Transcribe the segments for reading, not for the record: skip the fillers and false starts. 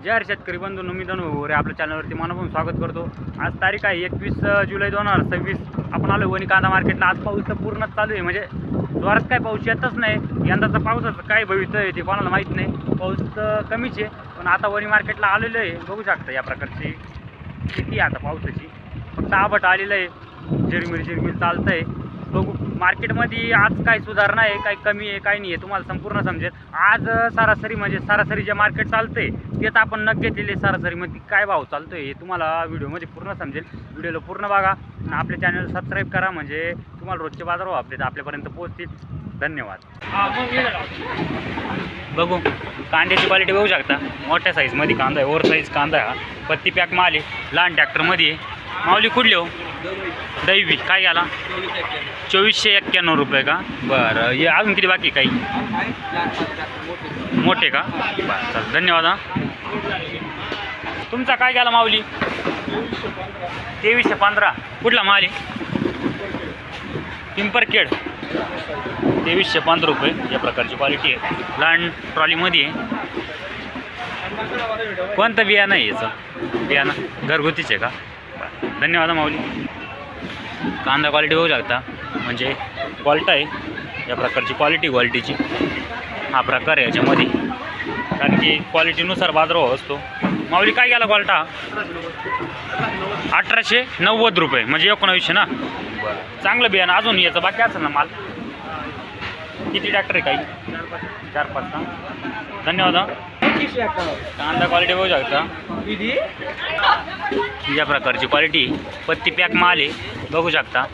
जय हर शेतकरी बंधू मित्रांनो वगैरे आपल्या चॅनलवरती मनापासून स्वागत करतो। आज तारीख आहे 21 जुलै 2026। आपण आलो वणी कांदा मार्केटला। आज पाऊस तर पूर्णच चालू आहे, म्हणजे जोरात काय पाऊस येतच नाही। यंदाचा पावसाचं काय भविष्य आहे ते कोणाला माहीत नाही। पाऊस तर कमीच आहे, पण आता वणी मार्केटला आलेलो आहे। बघू शकता या प्रकारची स्थिती आता पावसाची, फक्त आबट आलेलं आहे, झिरमिर चालतं आहे। बघू मार्केटमध्ये आज काय सुधारणा आहे, काय कमी आहे, काय नाही आहे तुम्हाला संपूर्ण समजेल। आज सरासरी म्हणजे सरासरी जे मार्केट चालतंय तेच आपण नग घेतलेले सरासरीमध्ये काय भाव चालतोय हे तुम्हाला व्हिडिओमध्ये पूर्ण समजेल। व्हिडिओला पूर्ण बघा आणि आपल्या चॅनल सबस्क्राईब करा, म्हणजे तुम्हाला रोजचे बाजारभाव अपडेट आपल्यापर्यंत पोहोचतील। धन्यवाद। बघू कांद्याची क्वालिटी बघू शकता, मोठ्या साईजमध्ये कांदा आहे, ओव्हर साईज कांदा आहे, पत्ती पॅक माल आहे, लहान ट्रॅक्टरमध्ये आहे। माऊली कुठले हो? दैवी काय घ्याला? 2491 रुपये का? बरं, हे अजून किती बाकी काही मोठे का? बरं चल धन्यवाद। तुमचा काय घ्याला माऊली? 2315 कुठला माल आहे? पिंपरखेड 2315 रुपये या प्रकारची क्वालिटी आहे, लहान ट्रॉलीमध्ये आहे। कोणतं बियाणं आहे याचं? बियाणं घरगुतीच आहे का? धन्यवाद माऊली। कांदा क्वालिटी बघू शकता, म्हणजे क्वालिटी आहे या प्रकारची क्वालिटीची हा प्रकार आहे याच्यामध्ये, कारण की क्वालिटीनुसार बाजारभाव असतो। माऊली काय गेला क्वालिटा? 1890 रुपये, म्हणजे 1900 ना? चांगलं बियाणं अजून याचं बाकी असेल ना माल? किती ट्रॅक्टर आहे? काही 4-5 का? धन्यवाद। कांदा क्वालिटी बघू शकता, या प्रकारची क्वालिटी पत्ती पॅक माल आहे बघू शकता।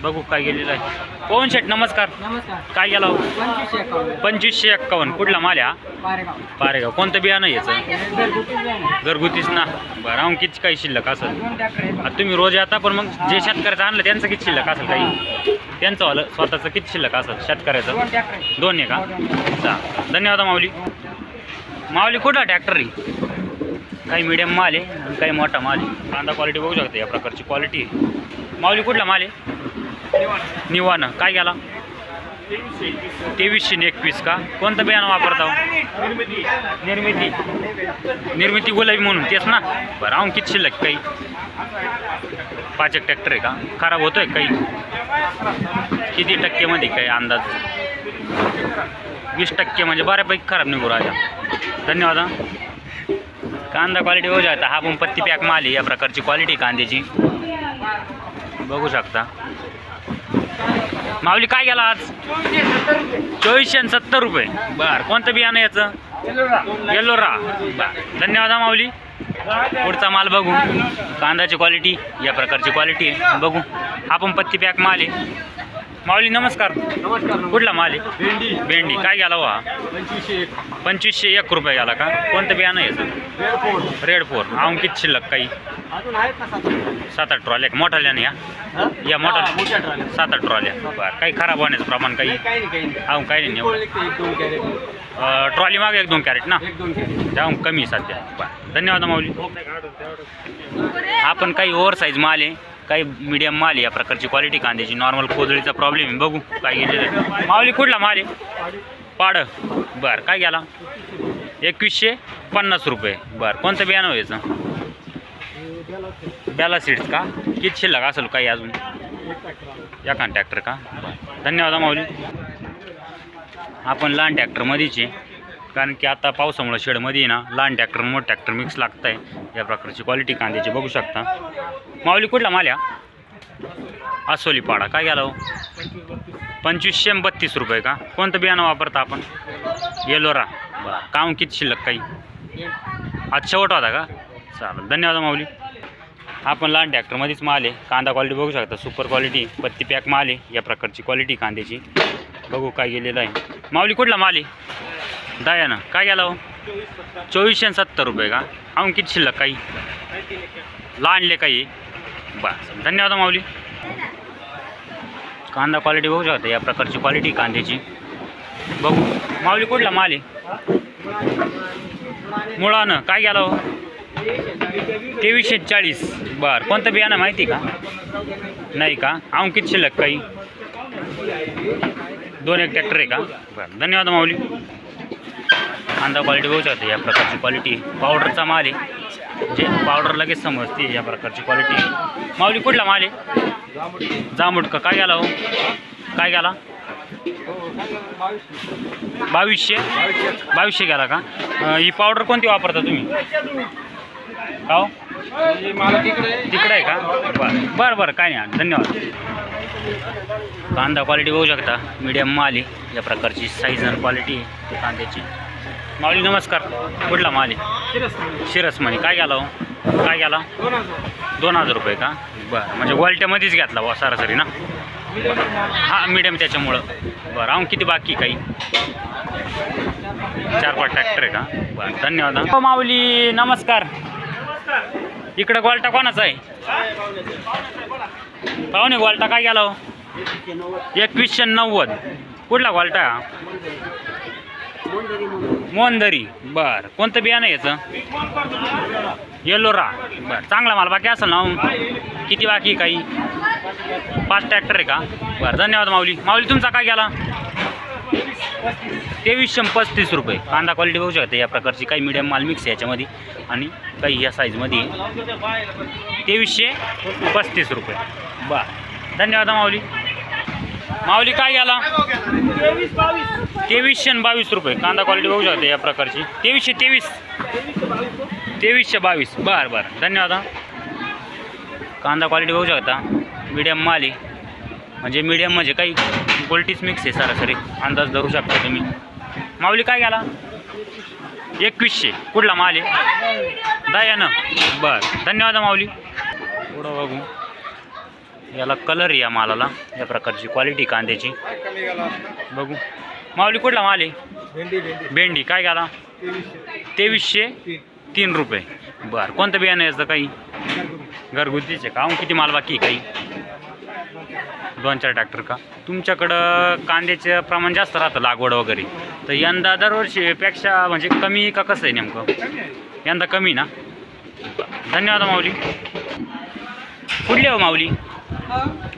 बघू काय गेलेलं आहे। कोण शेट नमस्कार, काय गेला? 2551 कुठला माल आहे? पारेगाव कोणतं बियाणं याचं? घरगुतीच ना? बरं, अजून किती काही शिल्लक असेल? तुम्ही रोज येता, पण मग जे शेतकऱ्याचं आणलं त्यांचं किती शिल्लक असेल? काही त्यांचं वालं स्वतःचं किती शिल्लक असेल शेतकऱ्याचं? 2 आहे का? चालेल धन्यवाद माऊली। माऊली कुठला ट्रॅक्टर आहे? काही मीडियम माल आहे आणि काही मोठा माल आहे। कांदा क्वालिटी बघू शकता या प्रकारची क्वालिटी आहे। माऊली कुठला माल आहे? निवानं काय गेला? 2321 का? कोणतं बियाणं वापरता? निर्मिती गुलाबी म्हणून तेच ना? बरं, अजून किती शिल्लक? काही 5 ट्रॅक्टर आहे का? खराब होतोय काही? किती टक्केमध्ये काही अंदाज? 20% म्हणजे बऱ्यापैकी खराब निघू राहिला। धन्यवाद। कांदा क्वालिटी बघू शकता, हा पण पत्ती पॅक माल आहे या प्रकारची क्वालिटी कांद्याची बघू शकता। माऊली काय गेला आज? 2470 रुपये। बरं, कोणतं बियाणं याचं? येलोरा। बरं धन्यवाद माऊली। पुढचा माल बघू, कांद्याची क्वालिटी या प्रकारची क्वालिटी आहे बघू, हा पण पत्ती पॅक माल आहे। माऊली नमस्कार, कुठला माल आहे? भेंडी काय गेला वा? 2501 रुपये गेला का? कोणतं बियाणं याचं? रेड 4। अजून किती शिल्लक? काही 7-8 ट्रॉल्या मोठाल्याने या मोठ्या 7-8 ट्रॉल्या। बरं, काही खराब होण्याचं प्रमाण काही अजून काही नाही? ट्रॉली मागे 1-2 कॅरेट ना? जाऊन कमी सध्या। बरं धन्यवाद माऊली। आपण काही ओव्हर साईज माल आहे, काही मीडियम माल आहे या प्रकारची क्वालिटी कांद्याची। नॉर्मल खोदळीचा प्रॉब्लेम आहे बघू काय गेलेलं आहे। माऊली कुठला माल आहे? पाड। बरं काय गेला? 2150 रुपये। बरं, कोणतं बियाणं व्हायचं? बेला सीड्स का? किती शिल्लक असेल काही अजून? एखादा ट्रॅक्टर का? धन्यवाद माऊली। आपण लहान ट्रॅक्टरमध्येच आहे, कारण की आता पावसामुळे शेडमध्ये ना लहान ट्रॅक्टर मोठं ट्रॅक्टर मिक्स लागतं आहे या प्रकारची क्वालिटी कांद्याची बघू शकता। माऊली कुठला माल आहे? असोली पाडा काय गेला? 2532 रुपये का? कोणतं बियाणं वापरता आपण? येलोरा। बरं, काम किती शिल्लक काही? आज शेवट होता का? चालेल धन्यवाद माऊली। आपण लहान ट्रॅक्टरमध्येच माल आहे, कांदा क्वालिटी बघू शकता, सुपर क्वालिटी पत्ती पॅक माल आहे या प्रकारची क्वालिटी कांद्याची बघू काय गेलेलं आहे। माऊली कुठला माल आहे? दयानं काय गेला हो? 2470 रुपये का? अजून किती शिल्लक काही? लहानले काही? बस धन्यवाद माऊली। कांदा क्वालिटी बघू शकता या प्रकारची क्वालिटी कांद्याची बघू। माऊली कुठला माल आहे? मुळानं काय गेला हो? 2340। बरं, कोणतं बियाणं माहिती का? नाही का? अजून किती शिल्लक काही? 2-1 ट्रॅक्टर आहे का? बरं धन्यवाद माऊली। कांदा क्वालिटी बघू शकता, या प्रकारची क्वालिटी पावडरचा माल आहे, म्हणजे पावडर लगेच समजते या प्रकारची क्वालिटी. माऊली कुठला माल आहे? जांबूट का? काय गेला हो? काय गेला? 2200 गेला का? ही पावडर कोणती वापरता तुम्ही? का हो? तिकडे आहे का? बरं बरं काय नाही, धन्यवाद. कांदा क्वालिटी बघू शकता, मीडियम माल आहे, या प्रकारची साईज आणि क्वालिटी आहे कांद्याची. माऊली नमस्कार, कुठला माल आहे? शिरस म्हणे. काय गेला हो? काय गेला? 2000 रुपये का? बरं, म्हणजे क्वालिटीमध्येच घेतला वा सरासरी ना? हां मीडियम त्याच्यामुळं. बरं, राहून किती बाकी काही 4-5 ट्रॅक्टर आहे का? बरं धन्यवाद. हो माऊली नमस्कार. इकडं गोल्टा कोणाचा आहे? पाहुणे गोल्टा काय गेला हो? 2190. कुठला गोल्टा? मोहनदरी. बरं, कोणतं बियाणं याचं? येलोरा. बरं, चांगला माल बाकी असेल ना? किती बाकी काही 5 ट्रॅक्टर आहे का? बरं धन्यवाद माऊली. माऊली तुमचा काय गेला? 2335 रुपये. कांदा क्वालिटी बघू शकता, या प्रकारची काही मीडियम माल मिक्स आहे याच्यामध्ये आणि काही या साईजमध्ये 2335 रुपये. बरं धन्यवाद माऊली. माऊली काय गेला? 2322 रुपये. कांदा क्वालिटी बघू शकता या प्रकारची 2322. बरं बरं धन्यवाद. कांदा क्वालिटी बघू शकता, मीडियम माल आहे, म्हणजे मीडियम म्हणजे काही क्वालिटीज मिक्स आहे सरासरी, अंदाज धरू शकता तुम्ही. माऊली काय गेला? 2100. कुठला माल आहे? दयानं. बरं धन्यवाद माऊली. पुढं बघू, याला कलर या मालाला, या प्रकारची क्वालिटी कांद्याची बघू. माऊली कुठला माल आहे? भेंडी. काय गेला? 2303 रुपये. बरं, कोणतं बियाणं याचं? काही घरगुतीचे का? किती माल बाकी काही 2-4 ट्रॅक्टर का? तुमच्याकडं कांद्याचं प्रमाण जास्त राहतं लागवड वगैरे, तर यंदा दरवर्षीपेक्षा म्हणजे कमी का कसं आहे नेमकं? यंदा कमी ना? धन्यवाद माऊली. कुठले हो माऊली?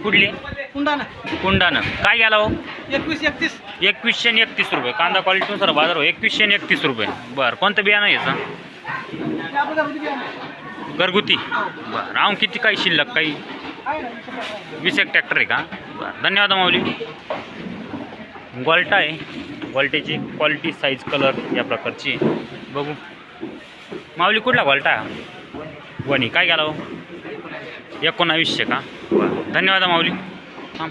कुठले? कुंडानं. काय गेला हो? 2131 रुपये. कांदा क्वालिटीनुसार बाजार हो 2131 रुपये. बरं, कोणतं बियाणं याचं? घरगुती. बरं, राहून किती काही शिल्लक काही 20 ट्रॅक्टर आहे का? बरं धन्यवाद माऊली. गोल्टा आहे, गोल्टेची क्वालिटी साईज कलर या प्रकारची बघू. माऊली कुठला गोल्टा? वणी. काय गेला हो? 1900 का? बरं धन्यवाद माऊली. हां,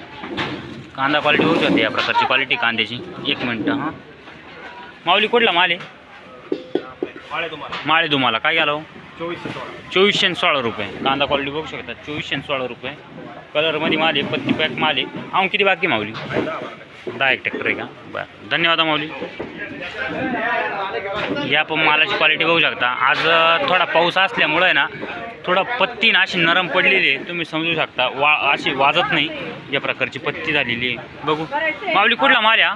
कांदा क्वालिटी होऊ शकते या प्रकारची क्वालिटी कांद्याची. 1 मिनटं. हां माऊली कुठला माल आहे? माळे तुम्हाला. काय गेला हो? 2416 रुपये. कांदा क्वालिटी बघू शकता, 2416 रुपये. कलरमध्ये माल आहे, पत्ती पॅक माल आहे. आऊन किती बाकी माऊली? 10 ट्रॅक्टर आहे का? बरं धन्यवाद माऊली. या पण मालाची क्वालिटी बघू शकता. आज थोडा पाऊस असल्यामुळं आहे ना, थोडा पत्ती ना अशी नरम पडलेली आहे, तुम्ही समजू शकता. अशी वाजत नाही, या प्रकारची पत्ती झालेली आहे बघू. माऊली कुठला माल आहे?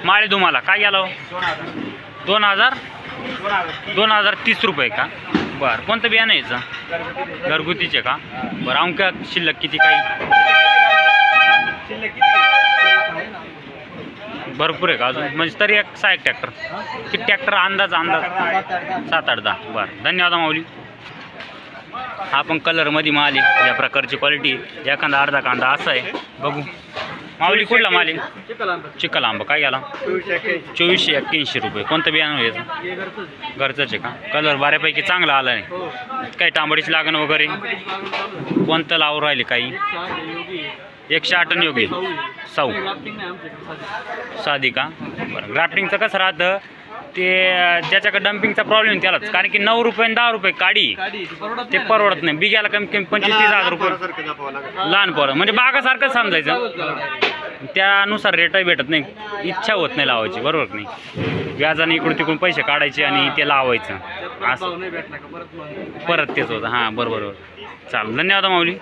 माळे तुम्हाला. काय गेला हो? 2030 रुपये का? बरं, कोणतं बियाणं आहे याचं? घरगुतीचे का? बरं, अंक शिल्लक किती काही भरपूर आहे का अजून? म्हणजे तरी 6 ट्रॅक्टर. किती ट्रॅक्टर अंदाज? 7-8-10. बरं धन्यवाद माऊली. हा पण कलरमध्ये माल आहे, या प्रकारची क्वालिटी. एखादा अर्धा कांदा असा आहे बघू. माऊली कुठला माल आहे? चिखल आंबा. काय गेला? 2481 रुपये. कोणतं बियाणं याचं? घरचंच आहे का? कलर बऱ्यापैकी चांगला आला आहे. काही तांबडीची लागण वगैरे कोणतं लावून राहिले? काही 108 योगी साऊ साधी का? बरं, ग्राफ्टिंगचं कसं राहतं ते, ज्याच्याकडे डम्पिंगचा प्रॉब्लेम त्यालाच, कारण की 9 रुपये आणि 10 रुपये काढी ते परवडत नाही. बिग्याला कमी कमी 25-30 हजार रुपये. लहान पोरं म्हणजे बागासारखं समजायचं, त्यानुसार रेटही भेटत नाही, इच्छा होत नाही लावायची. बरोबर नाही? व्याजाने इकडून तिकडून पैसे काढायचे आणि ते लावायचं, असं परत तेच होतं. हां बरोबर बरोबर. चालेल, धन्यवाद माऊली.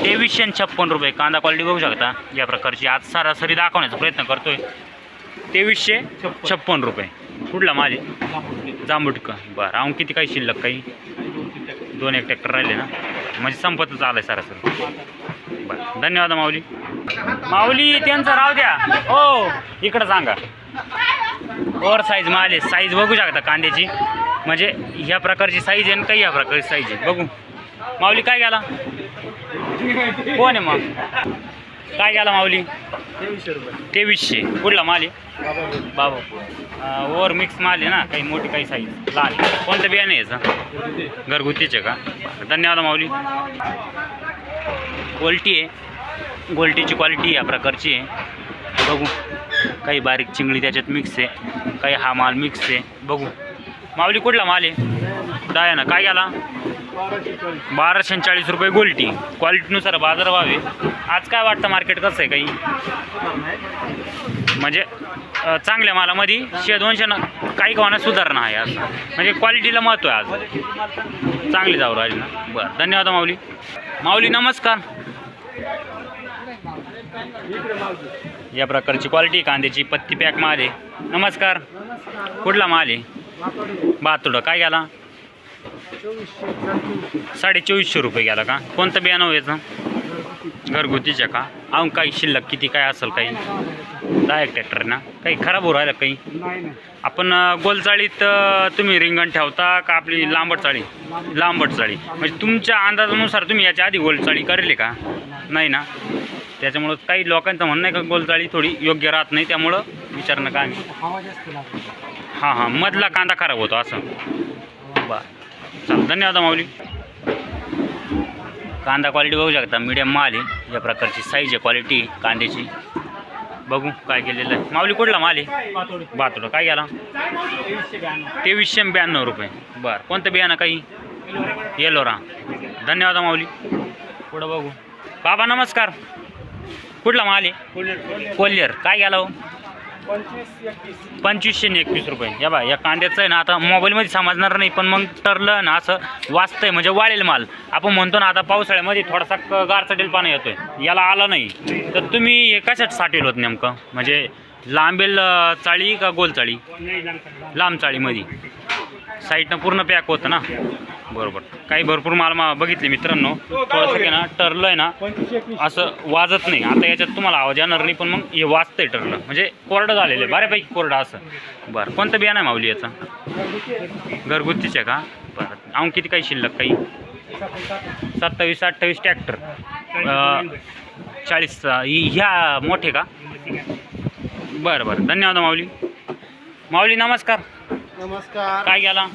2356 रुपये. कांदा क्वालिटी बघू शकता या प्रकारची. आज सरासरी दाखवण्याचा प्रयत्न करतोय. 2356 रुपये. कुठला माल आहे? जांबुटका. बरं, आऊन किती काही शिल्लक? काही 2-1 ट्रॅक्टर राहिले ना, म्हणजे संपतच आलं आहे सरासरी. बरं धन्यवाद माऊली. माऊली त्यांचं राव द्या. हो इकडं सांगा. ओव्हर साईज माल आहे. साईज बघू शकता कांद्याची, म्हणजे ह्या प्रकारची साईज आहे आणि काही ह्या प्रकारची साईज आहे. बघू माऊली काय गेला, कोण आहे मग, काय गेला माऊली? 2300. कुठला माल आहे? बाबा. ओव्हर मिक्स माल आहे ना, काही मोठी काही साईज लहान. कोणतं बियाणं आहे याचं? घरगुतीचे का? धन्यवाद माऊली. क्वालिटी आहे, गोल्टीची क्वालिटी या प्रकारची आहे. बघू काही बारीक चिंगळी त्याच्यात मिक्स आहे, काही हा माल मिक्स आहे. बघू माऊली कुठला माल आहे? डायना काय गेला? 1240 रुपये गोल्टी. क्वालिटीनुसार बाजारभाव आहे. आज काय वाटतं मार्केट कसं आहे? काही म्हणजे चांगल्या मालामध्ये 100-200 काही कवाना सुधारणा आहे आज, म्हणजे क्वालिटीला महत्त्व आहे आज. चांगली जाऊ राहिली ना. बरं धन्यवाद माऊली. माऊली नमस्कार. या प्रकारची क्वालिटी कांद्याची पत्ती पॅक माल आहे. नमस्कार. कुठला माल आहे? बातुडं काय गेला? 2450 रुपये गेला का? कोणतं बियाणं व्हायचं? घरगुतीच्या का? अजून काही शिल्लक किती काय असेल? काही डायरेक्ट ट्रॅक्टर ना, काही खराब हो राहिलं काही? आपण गोलचाळीत तुम्ही रिंगण ठेवता का आपली लांबट चाळी? लांबट चाळी म्हणजे तुमच्या अंदाजानुसार तुम्ही याच्या आधी गोलचाळी करेल का? नाही ना. त्याच्यामुळं काही लोकांचं म्हणणं आहे का गोलचाळी थोडी योग्य राहत नाही, त्यामुळं विचारणं काय. हां हां, मधला कांदा खराब होतो असं. बरं चल धन्यवाद माऊली. कांदा क्वालिटी बघू शकता, मीडियम माल आहे. या प्रकारची साईज आहे क्वालिटी कांद्याची. बघू काय केलेलं आहे. माऊली कुठला माल आहे? बातुडं काय गेला? 2392 रुपये. बरं कोणतं बियाणं? काही येलोरा. धन्यवाद माऊली. पुढं बघू. बाबा नमस्कार. कुठला माल आहे? कोल्हेर काय गेला हो? 2521 रुपये. या बा या कांद्याचं आहे ना, आता मोबाईलमध्ये समजणार नाही, पण मग ठरलं ना असं वाचतंय म्हणजे वाळेल माल. आपण म्हणतो ना आता पावसाळ्यामध्ये थोडासा गारचटेल पाणी येतोय, याला आलं नाही तर तुम्ही हे कशात साठेल होत नेमकं? म्हणजे लांबेल चाळी का गोल चाळी? लांब चाळीमध्ये साईडनं पूर्ण पॅक होतं ना. बरोबर. काही भरपूर माल बघितले मित्रांनो, थोडंसं की ना टरलं आहे ना असं वाजत नाही. आता याच्यात तुम्हाला आवाज येणार नाही, पण मग हे वाजतंय टरलं, म्हणजे कोरडं झालेलं आहे बऱ्यापैकी कोरडं असं. बरं कोणतं बियाणं आहे माऊली याचा? घरगुतीचे का? बरं अजून किती काही शिल्लक? काही 27-28 ट्रॅक्टर 40 ह्या मोठे का? बरं बरं धन्यवाद माऊली. माऊली नमस्कार. नमस्कार. काय गेला?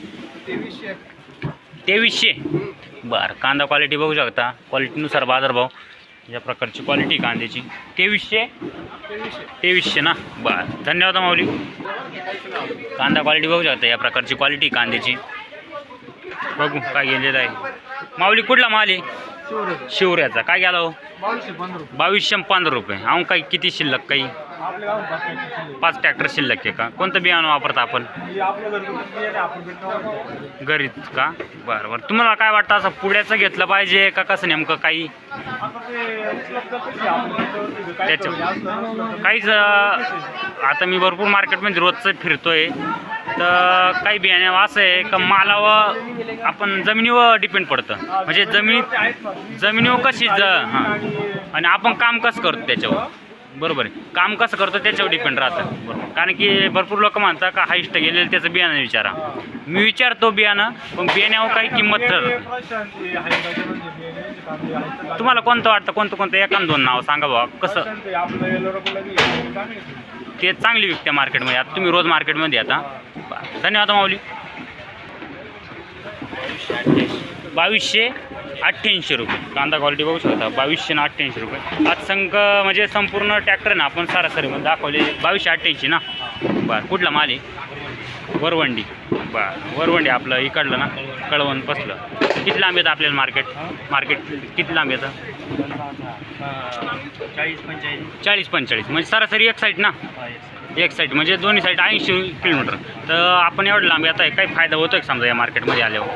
2300. बरं कांदा क्वालिटी बघू शकता, क्वालिटीनुसार बाजारभाव. या प्रकारची क्वालिटी कांद्याची. 2300 ना. बरं धन्यवाद माऊली. कांदा क्वालिटी बघू शकता, या प्रकारची क्वालिटी कांद्याची. बघू काय गेलेलं आहे. माऊली कुठला माल आहे? शिवऱ्याचा काय गेला हो? 2215 रुपये. अजून काही किती शिल्लक? काही 5 ट्रॅक्टर शिल्लक आहे का? कोणतं बियाणं वापरता आपण? घरीच का? बरं बरं. तुम्हाला काय वाटतं, असं पुढ्याचं घेतलं पाहिजे का कसं नेमकं? काही त्याच्या काहीच आता मी भरपूर मार्केटमध्ये रोजचं फिरतोय, तर काही बियाणे असं आहे का मालावर आपण जमिनीवर डिपेंड पडतं, म्हणजे जमिनीवर कशी हां आणि आपण काम कसं करतो त्याच्यावर. बरोबर आहे, काम कसं करतो त्याच्यावर डिपेंड राहतं. बरोबर. कारण की भरपूर लोक म्हणतात का हाईस्ट गेलेलं त्याचं बियाणं विचारा. मी विचारतो बियाणं, पण बियाण्यावर काही किंमत ठरते. तुम्हाला कोणतं वाटतं? कोणतं एखादं 2 नाव सांगा बाबा. कसं ते चांगली विकते मार्केटमध्ये? आता तुम्ही रोज मार्केटमध्ये आता. धन्यवाद माऊली. 2288 रुपये. कांदा क्वालिटी बघू शकता, 2288 रुपये. आज म्हणजे संपूर्ण ट्रॅक्टर ना आपण सरासरीमध्ये दाखवले 2288 ना. बरं कुठला माल आहे? वरवंडी. बरं वरवंडी आपलं इकडलं ना, कळवण पसलं. किती लांब येतं आपल्याला मार्केट किती लांब येतं? 40-45 म्हणजे सरासरी एक साईड ना. एक साईड म्हणजे दोन्ही साईड 80 किलोमीटर. तर आपण एवढं लांब येत आहे, काही फायदा होतो का समजा या मार्केटमध्ये आल्यावर?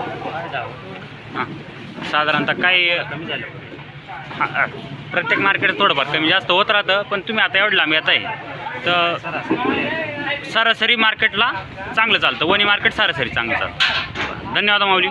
हां साधारणतः काही प्रत्येक मार्केट थोडंफार कमी जास्त होत राहतं, पण तुम्ही आता एवढं लांब येत आहे तर सरासरी मार्केटला चांगलं चालतं. वणी मार्केट सरासरी चांगलं चालतं. धन्यवाद माऊली.